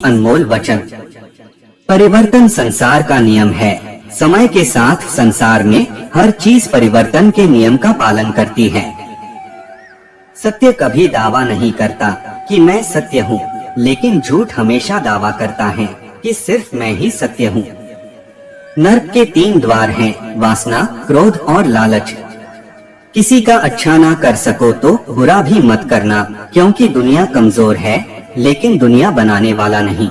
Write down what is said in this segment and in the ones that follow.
अनमोल वचन। परिवर्तन संसार का नियम है। समय के साथ संसार में हर चीज परिवर्तन के नियम का पालन करती है। सत्य कभी दावा नहीं करता कि मैं सत्य हूँ, लेकिन झूठ हमेशा दावा करता है कि सिर्फ मैं ही सत्य हूँ। नर्क के 3 द्वार हैं, वासना, क्रोध और लालच। किसी का अच्छा ना कर सको तो बुरा भी मत करना, क्योंकि दुनिया कमजोर है, लेकिन दुनिया बनाने वाला नहीं।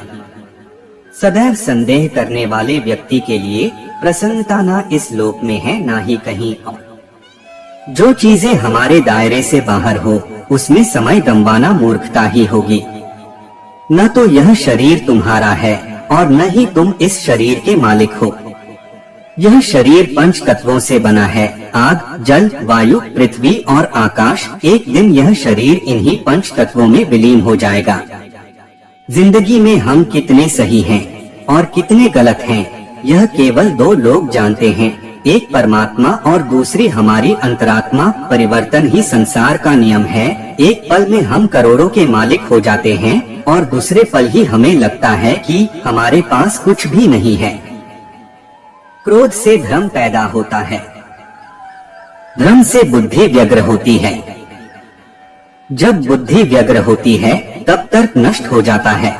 सदैव संदेह करने वाले व्यक्ति के लिए प्रसन्नता ना इस लोक में है ना ही कहीं और। जो चीजें हमारे दायरे से बाहर हो, उसमें समय गंवाना मूर्खता ही होगी। न तो यह शरीर तुम्हारा है और न ही तुम इस शरीर के मालिक हो। यह शरीर 5 तत्वों से बना है, आग, जल, वायु, पृथ्वी और आकाश। एक दिन यह शरीर इन्हीं 5 तत्वों में विलीन हो जाएगा। जिंदगी में हम कितने सही हैं और कितने गलत हैं, यह केवल 2 लोग जानते हैं, एक परमात्मा और दूसरी हमारी अंतरात्मा। परिवर्तन ही संसार का नियम है। एक पल में हम करोड़ों के मालिक हो जाते हैं और दूसरे पल ही हमें लगता है कि हमारे पास कुछ भी नहीं है। क्रोध से भ्रम पैदा होता है, भ्रम से बुद्धि व्यग्र होती है। जब बुद्धि व्यग्र होती है तब तर्क नष्ट हो जाता है।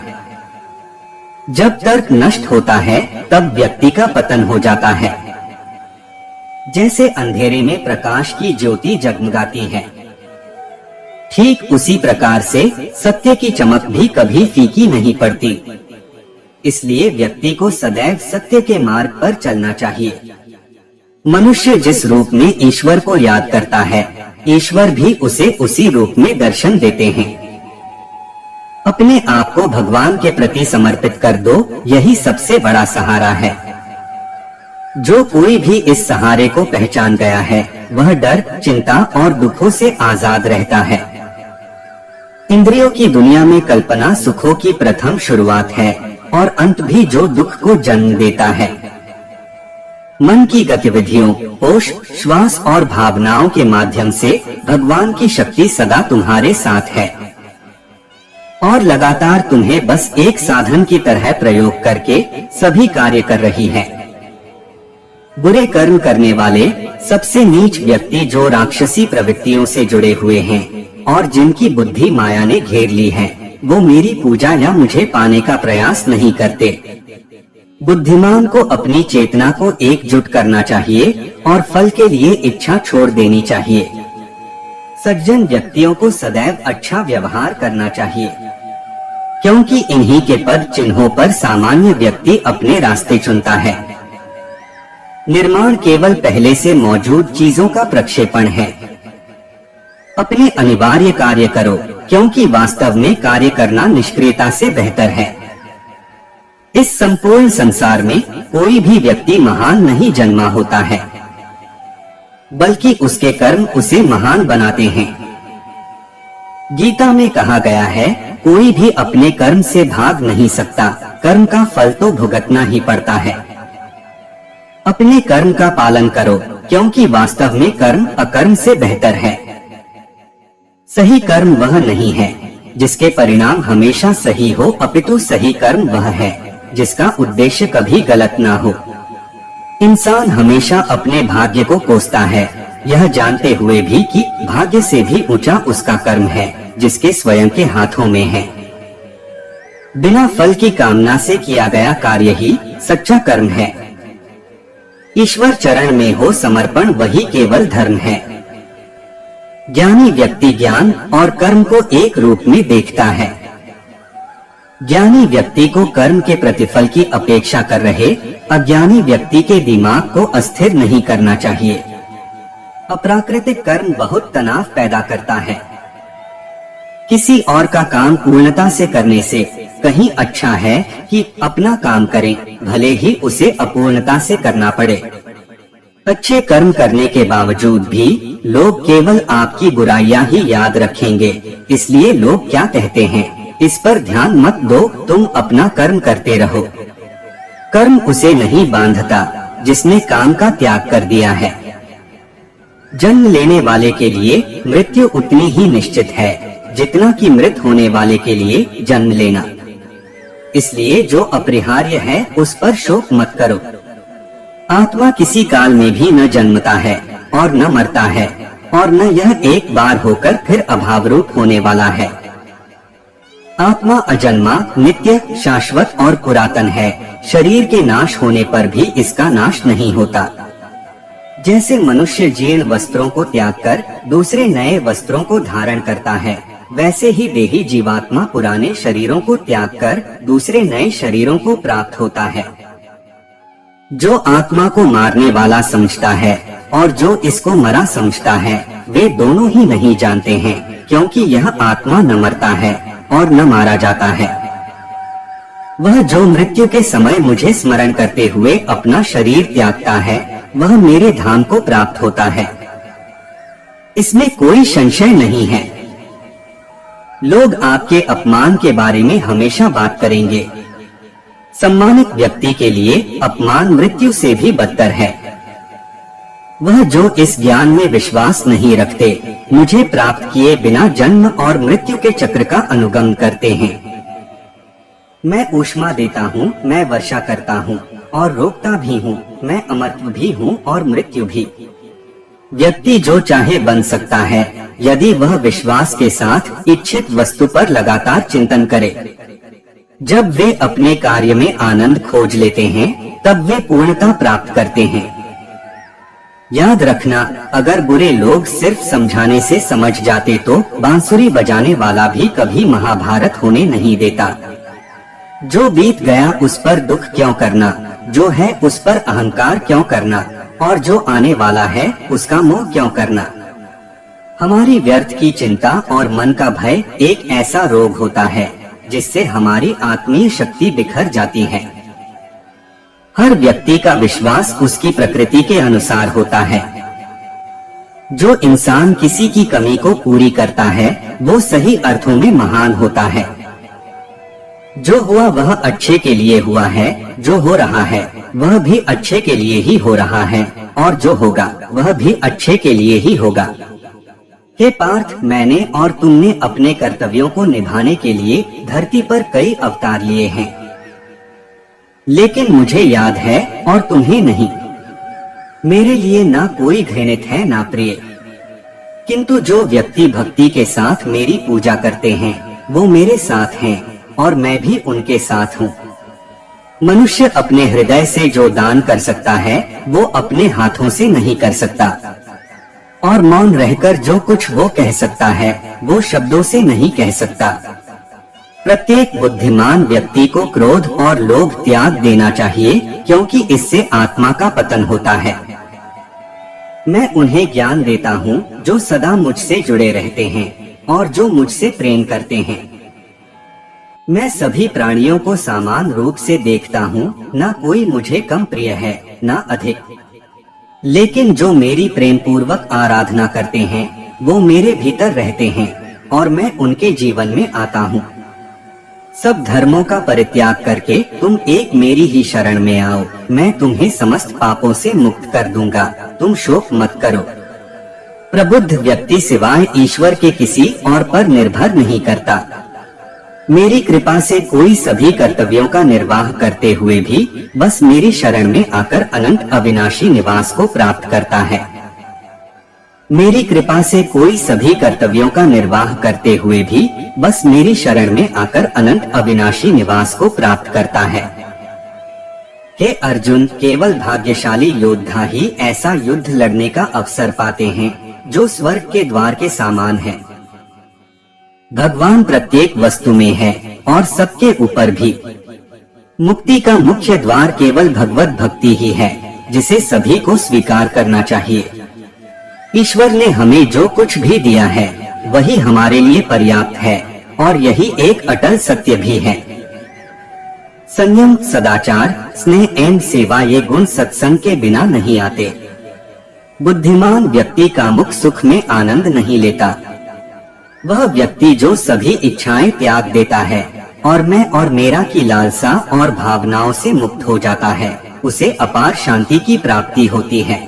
जब तर्क नष्ट होता है तब व्यक्ति का पतन हो जाता है। जैसे अंधेरे में प्रकाश की ज्योति जगमगाती है, ठीक उसी प्रकार से सत्य की चमक भी कभी फीकी नहीं पड़ती। इसलिए व्यक्ति को सदैव सत्य के मार्ग पर चलना चाहिए। मनुष्य जिस रूप में ईश्वर को याद करता है, ईश्वर भी उसे उसी रूप में दर्शन देते हैं। अपने आप को भगवान के प्रति समर्पित कर दो, यही सबसे बड़ा सहारा है। जो कोई भी इस सहारे को पहचान गया है, वह डर, चिंता और दुखों से आजाद रहता है। इंद्रियों की दुनिया में कल्पना सुखों की प्रथम शुरुआत है और अंत भी जो दुख को जन्म देता है। मन की गतिविधियों, होश, श्वास और भावनाओं के माध्यम से भगवान की शक्ति सदा तुम्हारे साथ है और लगातार तुम्हें बस एक साधन की तरह प्रयोग करके सभी कार्य कर रही है। बुरे कर्म करने वाले सबसे नीच व्यक्ति जो राक्षसी प्रवृत्तियों से जुड़े हुए हैं और जिनकी बुद्धि माया ने घेर ली है, वो मेरी पूजा या मुझे पाने का प्रयास नहीं करते। बुद्धिमान को अपनी चेतना को एकजुट करना चाहिए और फल के लिए इच्छा छोड़ देनी चाहिए। सज्जन व्यक्तियों को सदैव अच्छा व्यवहार करना चाहिए, क्योंकि इन्हीं के पद चिन्हों पर सामान्य व्यक्ति अपने रास्ते चुनता है। निर्माण केवल पहले से मौजूद चीजों का प्रक्षेपण है। अपने अनिवार्य कार्य करो, क्योंकि वास्तव में कार्य करना निष्क्रियता से बेहतर है। इस संपूर्ण संसार में कोई भी व्यक्ति महान नहीं जन्मा होता है, बल्कि उसके कर्म उसे महान बनाते हैं। गीता में कहा गया है, कोई भी अपने कर्म से भाग नहीं सकता, कर्म का फल तो भुगतना ही पड़ता है। अपने कर्म का पालन करो, क्योंकि वास्तव में कर्म अकर्म से बेहतर है। सही कर्म वह नहीं है जिसके परिणाम हमेशा सही हो, अपितु सही कर्म वह है जिसका उद्देश्य कभी गलत ना हो। इंसान हमेशा अपने भाग्य को कोसता है, यह जानते हुए भी कि भाग्य से भी ऊंचा उसका कर्म है जिसके स्वयं के हाथों में है। बिना फल की कामना से किया गया कार्य ही सच्चा कर्म है। ईश्वर चरण में हो समर्पण वही केवल धर्म है। ज्ञानी व्यक्ति ज्ञान और कर्म को एक रूप में देखता है। ज्ञानी व्यक्ति को कर्म के प्रतिफल की अपेक्षा कर रहे अज्ञानी व्यक्ति के दिमाग को अस्थिर नहीं करना चाहिए। अप्राकृतिक कर्म बहुत तनाव पैदा करता है। किसी और का काम पूर्णता से करने से कहीं अच्छा है कि अपना काम करें, भले ही उसे अपूर्णता से करना पड़े। अच्छे कर्म करने के बावजूद भी लोग केवल आपकी बुराइयां ही याद रखेंगे, इसलिए लोग क्या कहते हैं इस पर ध्यान मत दो, तुम अपना कर्म करते रहो। कर्म उसे नहीं बांधता जिसने काम का त्याग कर दिया है। जन्म लेने वाले के लिए मृत्यु उतनी ही निश्चित है जितना कि मृत होने वाले के लिए जन्म लेना। इसलिए जो अपरिहार्य है उस पर शोक मत करो। आत्मा किसी काल में भी न जन्मता है और न मरता है, और न यह एक बार होकर फिर अभाव रूप होने वाला है। आत्मा अजन्मा, नित्य, शाश्वत और पुरातन है। शरीर के नाश होने पर भी इसका नाश नहीं होता। जैसे मनुष्य जीर्ण वस्त्रों को त्याग कर दूसरे नए वस्त्रों को धारण करता है, वैसे ही देही जीवात्मा पुराने शरीरों को त्याग कर दूसरे नए शरीरों को प्राप्त होता है। जो आत्मा को मारने वाला समझता है और जो इसको मरा समझता है, वे दोनों ही नहीं जानते हैं, क्योंकि यह आत्मा न मरता है और न मारा जाता है। वह जो मृत्यु के समय मुझे स्मरण करते हुए अपना शरीर त्यागता है, वह मेरे धाम को प्राप्त होता है। इसमें कोई संशय नहीं है। लोग आपके अपमान के बारे में हमेशा बात करेंगे। सम्मानित व्यक्ति के लिए अपमान मृत्यु से भी बदतर है। वह जो इस ज्ञान में विश्वास नहीं रखते, मुझे प्राप्त किए बिना जन्म और मृत्यु के चक्र का अनुगमन करते हैं। मैं ऊष्मा देता हूँ, मैं वर्षा करता हूँ और रोकता भी हूँ, मैं अमरत्व भी हूँ और मृत्यु भी। व्यक्ति जो चाहे बन सकता है, यदि वह विश्वास के साथ इच्छित वस्तु पर लगातार चिंतन करे। जब वे अपने कार्य में आनंद खोज लेते हैं, तब वे पूर्णता प्राप्त करते हैं। याद रखना, अगर बुरे लोग सिर्फ समझाने से समझ जाते तो बांसुरी बजाने वाला भी कभी महाभारत होने नहीं देता। जो बीत गया उस पर दुख क्यों करना, जो है उस पर अहंकार क्यों करना, और जो आने वाला है उसका मोह क्यों करना। हमारी व्यर्थ की चिंता और मन का भय एक ऐसा रोग होता है जिससे हमारी आत्मीय शक्ति बिखर जाती है। हर व्यक्ति का विश्वास उसकी प्रकृति के अनुसार होता है। जो इंसान किसी की कमी को पूरी करता है, वो सही अर्थों में महान होता है। जो हुआ वह अच्छे के लिए हुआ है, जो हो रहा है वह भी अच्छे के लिए ही हो रहा है, और जो होगा वह भी अच्छे के लिए ही होगा। हे पार्थ, मैंने और तुमने अपने कर्तव्यों को निभाने के लिए धरती पर कई अवतार लिए हैं, लेकिन मुझे याद है और तुम्हें नहीं। मेरे लिए ना कोई घृणित है ना प्रिय, किंतु जो व्यक्ति भक्ति के साथ मेरी पूजा करते हैं, वो मेरे साथ हैं और मैं भी उनके साथ हूँ। मनुष्य अपने हृदय से जो दान कर सकता है, वो अपने हाथों से नहीं कर सकता, और मौन रहकर जो कुछ वो कह सकता है, वो शब्दों से नहीं कह सकता। प्रत्येक बुद्धिमान व्यक्ति को क्रोध और लोभ त्याग देना चाहिए, क्योंकि इससे आत्मा का पतन होता है। मैं उन्हें ज्ञान देता हूँ जो सदा मुझसे जुड़े रहते हैं और जो मुझसे प्रेम करते हैं। मैं सभी प्राणियों को समान रूप से देखता हूँ, ना कोई मुझे कम प्रिय है ना अधिक। लेकिन जो मेरी प्रेम पूर्वक आराधना करते हैं, वो मेरे भीतर रहते हैं और मैं उनके जीवन में आता हूँ। सब धर्मों का परित्याग करके तुम एक मेरी ही शरण में आओ, मैं तुम्हें समस्त पापों से मुक्त कर दूंगा, तुम शोक मत करो। प्रबुद्ध व्यक्ति सिवाय ईश्वर के किसी और पर निर्भर नहीं करता। मेरी कृपा से कोई सभी कर्तव्यों का निर्वाह करते हुए भी बस मेरी शरण में आकर अनंत अविनाशी निवास को प्राप्त करता है। मेरी कृपा से कोई सभी कर्तव्यों का निर्वाह करते हुए भी बस मेरी शरण में आकर अनंत अविनाशी निवास को प्राप्त करता है। हे अर्जुन, केवल भाग्यशाली योद्धा ही ऐसा युद्ध लड़ने का अवसर पाते हैं जो स्वर्ग के द्वार के समान है। भगवान प्रत्येक वस्तु में है और सबके ऊपर भी। मुक्ति का मुख्य द्वार केवल भगवत भक्ति ही है, जिसे सभी को स्वीकार करना चाहिए। ईश्वर ने हमें जो कुछ भी दिया है, वही हमारे लिए पर्याप्त है और यही एक अटल सत्य भी है। संयम, सदाचार, स्नेह एवं सेवा ये गुण सत्संग के बिना नहीं आते। बुद्धिमान व्यक्ति का मुख सुख में आनंद नहीं लेता। वह व्यक्ति जो सभी इच्छाएं त्याग देता है और मैं और मेरा की लालसा और भावनाओं से मुक्त हो जाता है, उसे अपार शांति की प्राप्ति होती है।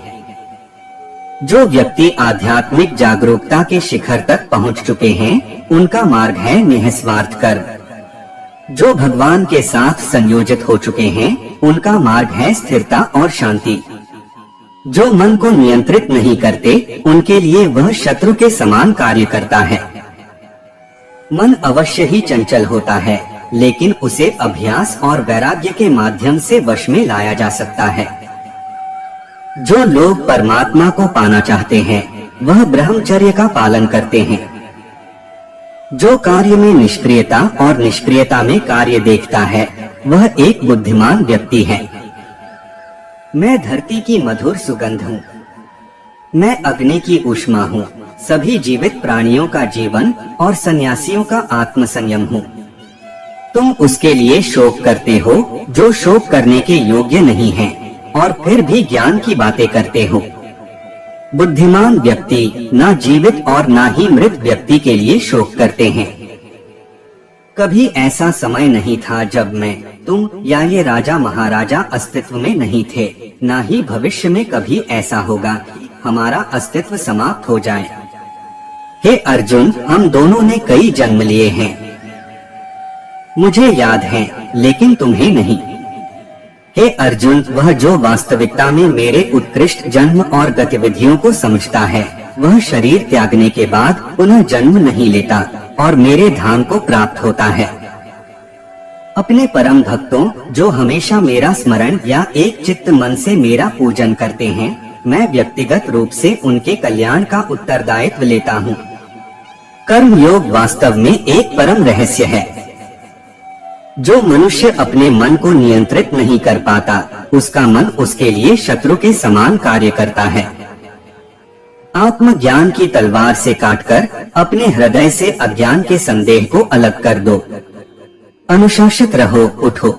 जो व्यक्ति आध्यात्मिक जागरूकता के शिखर तक पहुंच चुके हैं, उनका मार्ग है निःस्वार्थ कर्म। जो भगवान के साथ संयोजित हो चुके हैं, उनका मार्ग है स्थिरता और शांति। जो मन को नियंत्रित नहीं करते, उनके लिए वह शत्रु के समान कार्य करता है। मन अवश्य ही चंचल होता है, लेकिन उसे अभ्यास और वैराग्य के माध्यम से वश में लाया जा सकता है। जो लोग परमात्मा को पाना चाहते हैं, वह ब्रह्मचर्य का पालन करते हैं। जो कार्य में निष्क्रियता और निष्क्रियता में कार्य देखता है, वह एक बुद्धिमान व्यक्ति है। मैं धरती की मधुर सुगंध हूँ, मैं अग्नि की ऊष्मा हूँ, सभी जीवित प्राणियों का जीवन और सन्यासियों का आत्म संयम हूँ। तुम उसके लिए शोक करते हो जो शोक करने के योग्य नहीं है, और फिर भी ज्ञान की बातें करते हो। बुद्धिमान व्यक्ति ना जीवित और ना ही मृत व्यक्ति के लिए शोक करते हैं। कभी ऐसा समय नहीं था जब मैं, तुम या ये राजा महाराजा अस्तित्व में नहीं थे, ना ही भविष्य में कभी ऐसा होगा कि हमारा अस्तित्व समाप्त हो जाए। हे अर्जुन, हम दोनों ने कई जन्म लिए हैं। मुझे याद है, लेकिन तुम्हें नहीं। हे अर्जुन, वह जो वास्तविकता में मेरे उत्कृष्ट जन्म और गतिविधियों को समझता है, वह शरीर त्यागने के बाद पुनः जन्म नहीं लेता और मेरे धाम को प्राप्त होता है। अपने परम भक्तों, जो हमेशा मेरा स्मरण या एक चित्त मन से मेरा पूजन करते हैं, मैं व्यक्तिगत रूप से उनके कल्याण का उत्तरदायित्व लेता हूँ। कर्म योग वास्तव में एक परम रहस्य है। जो मनुष्य अपने मन को नियंत्रित नहीं कर पाता, उसका मन उसके लिए शत्रु के समान कार्य करता है। आत्मज्ञान की तलवार से काटकर अपने हृदय से अज्ञान के संदेह को अलग कर दो। अनुशासित रहो, उठो,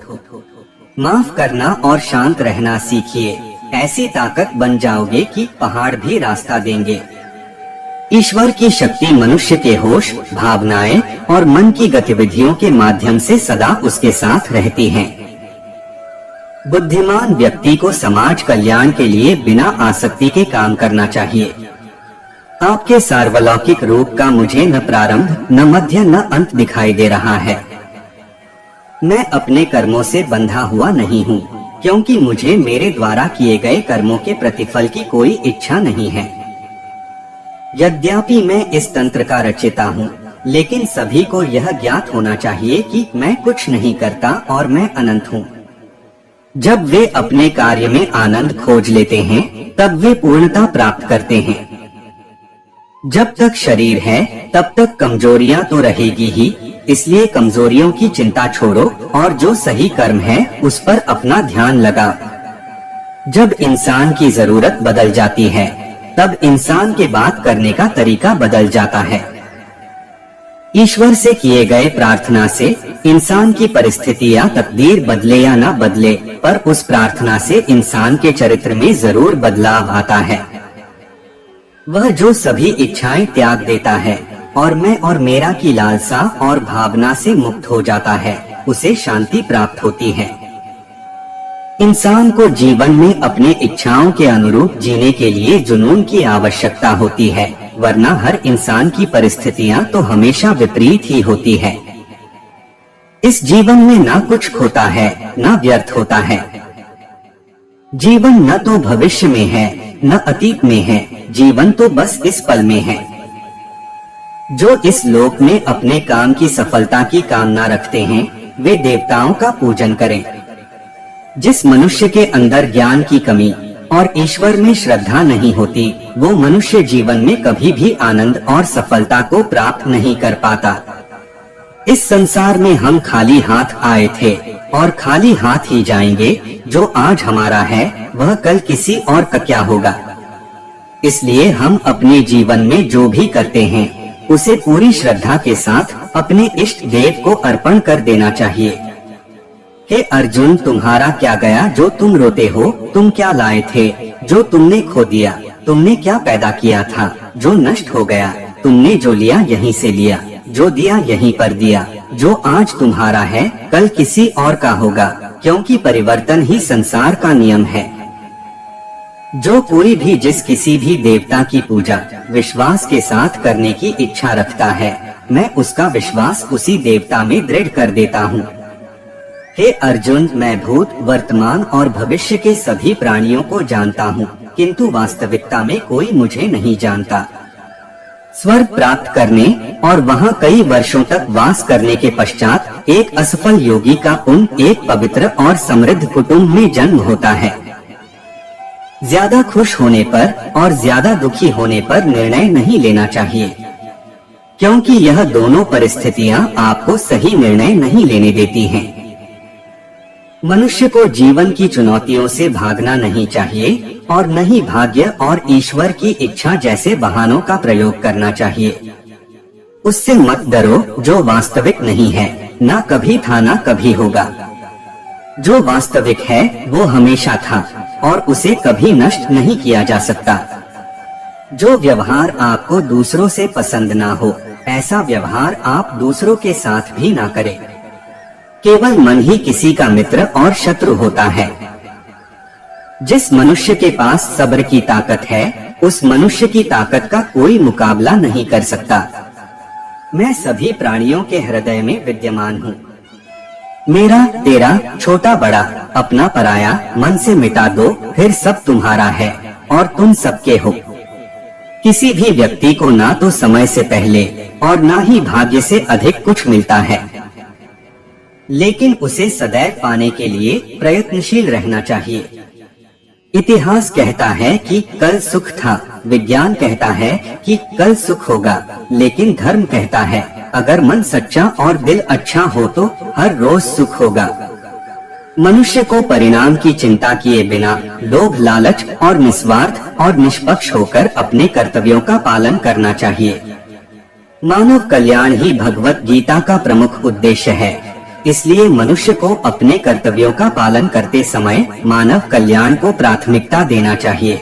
माफ करना और शांत रहना सीखिए। ऐसी ताकत बन जाओगे कि पहाड़ भी रास्ता देंगे। ईश्वर की शक्ति मनुष्य के होश, भावनाएं और मन की गतिविधियों के माध्यम से सदा उसके साथ रहती हैं। बुद्धिमान व्यक्ति को समाज कल्याण के लिए बिना आसक्ति के काम करना चाहिए। आपके सार्वलौकिक रूप का मुझे न प्रारंभ, न मध्य, न अंत दिखाई दे रहा है। मैं अपने कर्मों से बंधा हुआ नहीं हूँ, क्योंकि मुझे मेरे द्वारा किए गए कर्मों के प्रतिफल की कोई इच्छा नहीं है। यद्यपि मैं इस तंत्र का रचयिता हूँ, लेकिन सभी को यह ज्ञात होना चाहिए कि मैं कुछ नहीं करता और मैं अनंत हूँ। जब वे अपने कार्य में आनंद खोज लेते हैं, तब वे पूर्णता प्राप्त करते हैं। जब तक शरीर है, तब तक कमजोरियां तो रहेगी ही, इसलिए कमजोरियों की चिंता छोड़ो और जो सही कर्म है उस पर अपना ध्यान लगा। जब इंसान की जरूरत बदल जाती है, तब इंसान के बात करने का तरीका बदल जाता है। ईश्वर से किए गए प्रार्थना से इंसान की परिस्थिति या तकदीर बदले या ना बदले, पर उस प्रार्थना से इंसान के चरित्र में जरूर बदलाव आता है। वह जो सभी इच्छाएं त्याग देता है और मैं और मेरा की लालसा और भावना से मुक्त हो जाता है, उसे शांति प्राप्त होती है। इंसान को जीवन में अपने इच्छाओं के अनुरूप जीने के लिए जुनून की आवश्यकता होती है, वरना हर इंसान की परिस्थितियां तो हमेशा विपरीत ही होती है। इस जीवन में ना कुछ खोता है, ना व्यर्थ होता है। जीवन न तो भविष्य में है, न अतीत में है, जीवन तो बस इस पल में है। जो इस लोक में अपने काम की सफलता की कामना रखते हैं, वे देवताओं का पूजन करें। जिस मनुष्य के अंदर ज्ञान की कमी और ईश्वर में श्रद्धा नहीं होती, वो मनुष्य जीवन में कभी भी आनंद और सफलता को प्राप्त नहीं कर पाता। इस संसार में हम खाली हाथ आए थे और खाली हाथ ही जाएंगे। जो आज हमारा है, वह कल किसी और का क्या होगा। इसलिए हम अपने जीवन में जो भी करते हैं, उसे पूरी श्रद्धा के साथ अपने इष्ट देव को अर्पण कर देना चाहिए। हे अर्जुन, तुम्हारा क्या गया जो तुम रोते हो? तुम क्या लाए थे जो तुमने खो दिया? तुमने क्या पैदा किया था जो नष्ट हो गया? तुमने जो लिया यहीं से लिया, जो दिया यहीं पर दिया। जो आज तुम्हारा है, कल किसी और का होगा, क्योंकि परिवर्तन ही संसार का नियम है। जो कोई भी जिस किसी भी देवता की पूजा विश्वास के साथ करने की इच्छा रखता है, मैं उसका विश्वास उसी देवता में दृढ़ कर देता हूँ। हे अर्जुन, मैं भूत, वर्तमान और भविष्य के सभी प्राणियों को जानता हूँ, किंतु वास्तविकता में कोई मुझे नहीं जानता। स्वर्ग प्राप्त करने और वहाँ कई वर्षों तक वास करने के पश्चात एक असफल योगी का पुण्य एक पवित्र और समृद्ध कुटुंब में जन्म होता है। ज्यादा खुश होने पर और ज्यादा दुखी होने पर निर्णय नहीं लेना चाहिए, क्योंकि यह दोनों परिस्थितियां आपको सही निर्णय नहीं लेने देती हैं। मनुष्य को जीवन की चुनौतियों से भागना नहीं चाहिए और न ही भाग्य और ईश्वर की इच्छा जैसे बहानों का प्रयोग करना चाहिए। उससे मत डरो जो वास्तविक नहीं है, ना कभी था ना कभी होगा। जो वास्तविक है वो हमेशा था और उसे कभी नष्ट नहीं किया जा सकता। जो व्यवहार आपको दूसरों से पसंद ना हो, ऐसा व्यवहार आप दूसरों के साथ भी ना करें। केवल मन ही किसी का मित्र और शत्रु होता है। जिस मनुष्य के पास सब्र की ताकत है, उस मनुष्य की ताकत का कोई मुकाबला नहीं कर सकता। मैं सभी प्राणियों के हृदय में विद्यमान हूँ। मेरा, तेरा, छोटा बड़ा, अपना पराया मन से मिटा दो, फिर सब तुम्हारा है और तुम सबके हो। किसी भी व्यक्ति को ना तो समय से पहले और ना ही भाग्य से अधिक कुछ मिलता है, लेकिन उसे सदैव पाने के लिए प्रयत्नशील रहना चाहिए। इतिहास कहता है कि कल सुख था, विज्ञान कहता है कि कल सुख होगा, लेकिन धर्म कहता है अगर मन सच्चा और दिल अच्छा हो तो हर रोज सुख होगा। मनुष्य को परिणाम की चिंता किए बिना लोभ, लालच और निस्वार्थ और निष्पक्ष होकर अपने कर्तव्यों का पालन करना चाहिए। मानव कल्याण ही भगवत गीता का प्रमुख उद्देश्य है। इसलिए मनुष्य को अपने कर्तव्यों का पालन करते समय मानव कल्याण को प्राथमिकता देना चाहिए।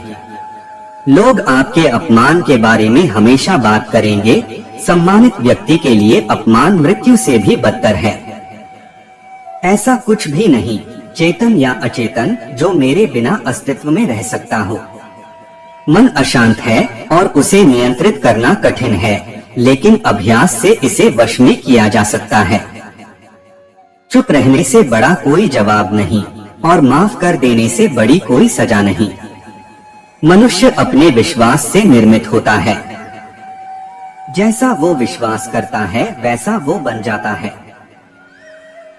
लोग आपके अपमान के बारे में हमेशा बात करेंगे। सम्मानित व्यक्ति के लिए अपमान मृत्यु से भी बदतर है। ऐसा कुछ भी नहीं, चेतन या अचेतन, जो मेरे बिना अस्तित्व में रह सकता हो। मन अशांत है और उसे नियंत्रित करना कठिन है, लेकिन अभ्यास से इसे वश में किया जा सकता है। चुप रहने से बड़ा कोई जवाब नहीं और माफ कर देने से बड़ी कोई सजा नहीं। मनुष्य अपने विश्वास से निर्मित होता है। जैसा वो विश्वास करता है वैसा वो बन जाता है।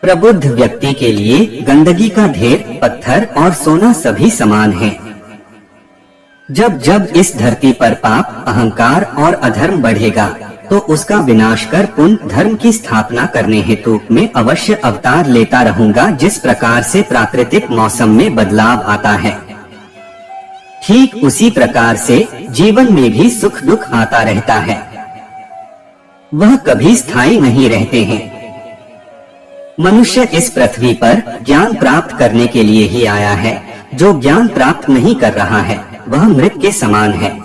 प्रबुद्ध व्यक्ति के लिए गंदगी का ढेर, पत्थर और सोना सभी समान हैं। जब जब इस धरती पर पाप, अहंकार और अधर्म बढ़ेगा तो उसका विनाश कर पुण्य धर्म की स्थापना करने हेतु मैं अवश्य अवतार लेता रहूंगा। जिस प्रकार से प्राकृतिक मौसम में बदलाव आता है, ठीक उसी प्रकार से जीवन में भी सुख दुख आता रहता है। वह कभी स्थायी नहीं रहते हैं। मनुष्य इस पृथ्वी पर ज्ञान प्राप्त करने के लिए ही आया है। जो ज्ञान प्राप्त नहीं कर रहा है वह मृत के समान है।